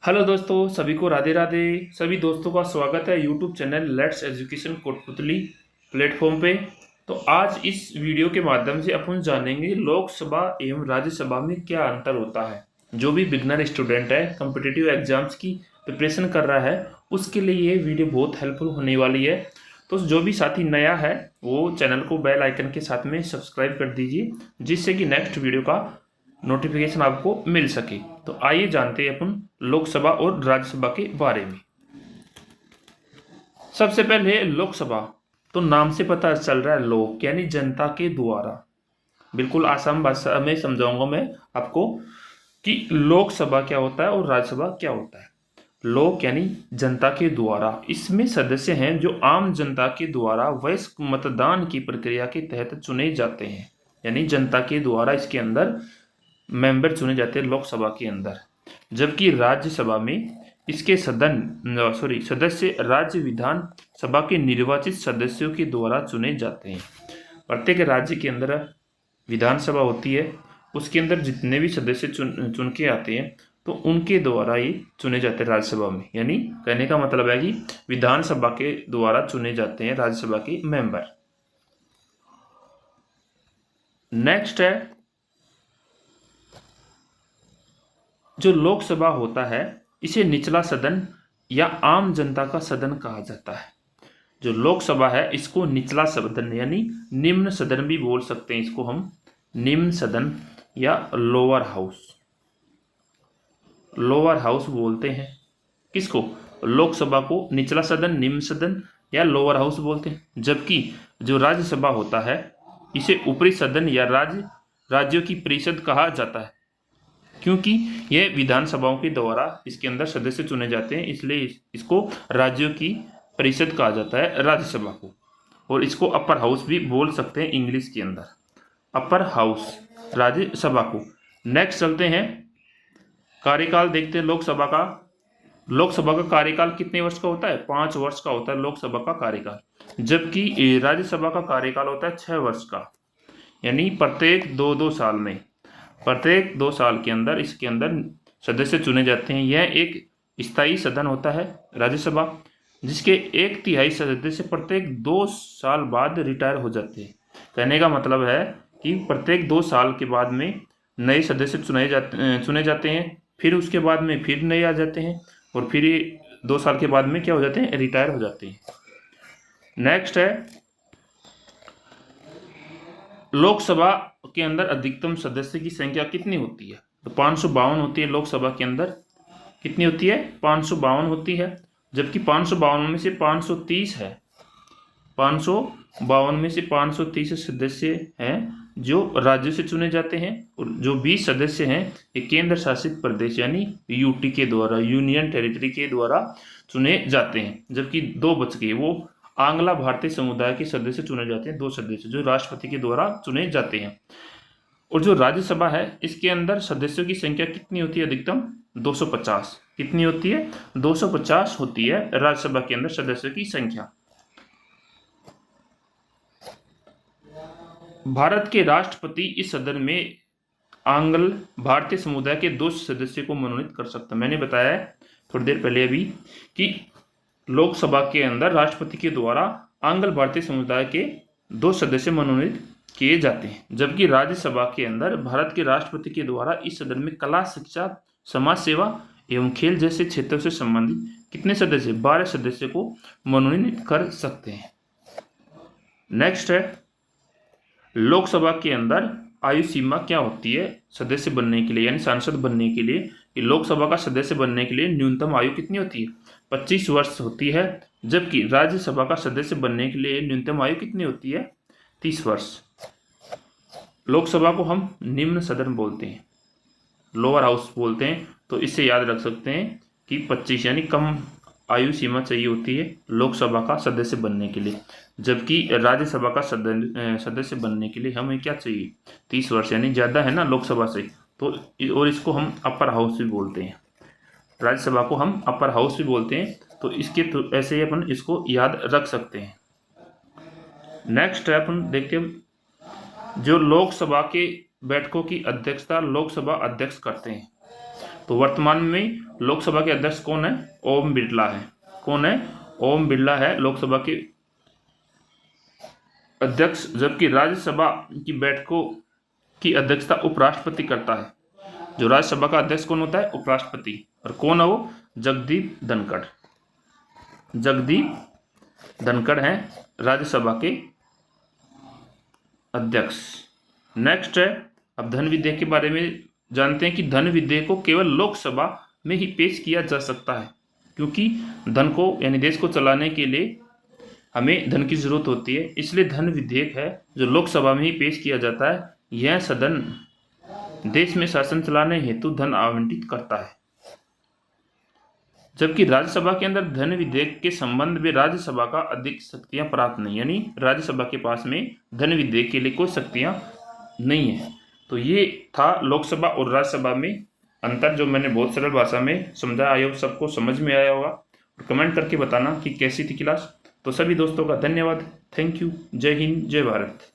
Hello दोस्तों, सभी को राधे राधे। सभी दोस्तों का स्वागत है YouTube channel let's education Kotputli platform पे। तो आज इस वीडियो के माध्यम से अपन जानेंगे लोकसभा एवं राज्यसभा में क्या अंतर होता है। जो भी बिगनर स्टूडेंट है, कॉम्पिटिटिव एग्जाम्स की प्रिपरेशन कर रहा है, उसके लिए ये वीडियो बहुत हेल्पफुल होने वाली है। तो जो भी साथी नया है वो चैनल को बेल आइकन के साथ में सब्सक्राइब कर दीजिए, जिससे कि नेक्स्ट वीडियो का नोटिफिकेशन आपको मिल सके। तो आइए जानते हैं अपन लोकसभा और राज्यसभा के बारे में। सबसे पहले लोकसभा, तो नाम से पता चल रहा है लोक यानी जनता के द्वारा। बिल्कुल आसान भाषा में समझाऊंगा मैं आपको कि लोकसभा क्या होता है और राज्यसभा क्या होता है। लोक यानी जनता के द्वारा, इसमें सदस्य हैं जो आम जनता के द्वारा वयस्क मतदान की प्रक्रिया के तहत चुने जाते हैं। यानी जनता के द्वारा इसके अंदर मेंबर चुने जाते हैं लोकसभा के अंदर। जबकि राज्यसभा में इसके सदस्य राज्य विधान सभा के निर्वाचित सदस्यों के द्वारा चुने जाते हैं। प्रत्येक राज्य के अंदर विधानसभा होती है, उसके अंदर जितने भी सदस्य चुन के आते हैं तो उनके द्वारा ये चुने जाते हैं राज्यसभा में। यानी कहने का मतलब है कि विधानसभा के द्वारा चुने जाते हैं राज्यसभा के मेंबर। नेक्स्ट है, जो लोकसभा होता है इसे निचला सदन या आम जनता का सदन कहा जाता है। जो लोकसभा है इसको निचला सदन यानी निम्न सदन भी बोल सकते हैं। इसको हम निम्न सदन या लोअर हाउस बोलते हैं। किसको? लोकसभा को निचला सदन, निम्न सदन या लोअर हाउस बोलते हैं। जबकि जो राज्यसभा होता है इसे ऊपरी सदन या राज्यों की परिषद कहा जाता है, क्योंकि यह विधानसभाओं के द्वारा इसके अंदर सदस्य चुने जाते हैं, इसलिए इसको राज्यों की परिषद कहा जाता है राज्यसभा को। और इसको अपर हाउस भी बोल सकते हैं इंग्लिश के अंदर, अपर हाउस राज्यसभा को। नेक्स्ट चलते हैं, कार्यकाल देखते हैं लोकसभा का। लोकसभा का कार्यकाल कितने वर्ष का होता है? 5 वर्ष का होता है लोकसभा का कार्यकाल। जबकि राज्यसभा का कार्यकाल होता है 6 वर्ष का, यानी प्रत्येक 2 साल के अंदर इसके अंदर सदस्य चुने जाते हैं। यह एक स्थायी सदन होता है राज्यसभा, जिसके 1/3 सदस्य प्रत्येक 2 साल बाद रिटायर हो जाते हैं। कहने का मतलब है कि प्रत्येक 2 साल के बाद में नए सदस्य चुने जाते हैं, फिर उसके बाद में फिर नए आ जाते हैं, और फिर 2 साल के बाद में क्या हो जाते हैं? रिटायर हो जाते हैं। नेक्स्ट है, लोकसभा के अंदर अधिकतम सदस्य की संख्या कितनी होती है? तो 552 होती है लोकसभा के अंदर। कितनी होती है? 552 होती है। जबकि 552 में से 530 है, 552 में से 530 सदस्य हैं जो राज्य से चुने जाते हैं, और जो 20 सदस्य हैं ये केंद्र शासित प्रदेश यानी यूटी के द्वारा, यूनियन टेरिटरी के द्वारा चुने जाते हैं। जबकि 2 बच गए, वो आंग्ला भारतीय समुदाय के सदस्य चुने जाते हैं, 2 सदस्य जो राष्ट्रपति के द्वारा चुने जाते हैं। और जो राज्यसभा है इसके अंदर सदस्यों की संख्या कितनी होती है? अधिकतम 250। कितनी होती है? 250 होती है राज्यसभा के अंदर सदस्यों की संख्या। भारत के राष्ट्रपति इस सदन में आंग्ल भारतीय समुदाय के 2 सदस्यों को मनोनीत कर सकता है। मैंने बताया है थोड़ी देर पहले अभी कि लोकसभा के अंदर राष्ट्रपति के द्वारा आंग्ल भारतीय समुदाय के 2 सदस्य मनोनीत किए जाते हैं। जबकि राज्यसभा के अंदर भारत के राष्ट्रपति के द्वारा इस सदन में कला, शिक्षा, समाज सेवा एवं खेल जैसे क्षेत्रों से संबंधित कितने सदस्य? 12 सदस्य को मनोनीत कर सकते हैं। नेक्स्ट है, लोकसभा के अंदर आयु सीमा क्या होती है सदस्य बनने के लिए, यानी सांसद बनने के लिए? कि लोकसभा का सदस्य बनने के लिए न्यूनतम आयु कितनी होती है? 25 वर्ष होती है। जबकि राज्यसभा का सदस्य बनने के लिए न्यूनतम आयु कितनी होती है? 30 वर्ष। लोकसभा को हम निम्न सदन बोलते हैं, लोअर हाउस बोलते हैं। तो इससे याद रख सकते हैं कि 25 यानी कम आयु सीमा चाहिए होती है लोकसभा का सदस्य बनने के लिए। जबकि राज्यसभा का सदस्य बनने के लिए हमें क्या चाहिए? 30 वर्ष, यानी ज़्यादा है ना लोकसभा से। तो और इसको हम अपर हाउस भी बोलते हैं, राज्यसभा को हम अपर हाउस भी बोलते हैं। तो इसके तो ऐसे ही अपन इसको याद रख सकते हैं। नेक्स्ट है, अपन देखते हैं जो लोकसभा के बैठकों की अध्यक्षता लोकसभा अध्यक्ष करते हैं। तो वर्तमान में लोकसभा के अध्यक्ष कौन है? ओम बिरला है। कौन है? ओम बिरला है लोकसभा के अध्यक्ष, जबकि राज्यसभा की बैठकों की अध्यक्षता उपराष्ट्रपति करता है। जो राज्यसभा का अध्यक्ष कौन होता है? उपराष्ट्रपति। और कौन है वो? जगदीप धनखड़। जगदीप धनखड़ हैं राज्यसभा के अध्यक्ष। नेक्स्ट है, अब धन विधेयक के बारे में जानते हैं कि धन विधेयक को केवल लोकसभा में ही पेश किया जा सकता है, क्योंकि धन को यानी देश को चलाने के लिए हमें धन की जरूरत होती है, इसलिए धन विधेयक है जो लोकसभा में ही पेश किया जाता है। यह सदन देश में शासन चलाने हेतु धन आवंटित करता है। जबकि राज्यसभा के अंदर धन विधेयक के संबंध में राज्यसभा का अधिक शक्तियां प्राप्त नहीं, यानी राज्यसभा के पास में धन विधेयक के लिए कोई शक्तियां नहीं है। तो ये था लोकसभा और राज्यसभा में अंतर, जो मैंने बहुत सरल भाषा में समझा। आई होप सबको समझ में आया होगा। और कमेंट करके बताना कि कैसी थी क्लास। तो सभी दोस्तों का धन्यवाद। Thank you. जय हिंद, जय भारत।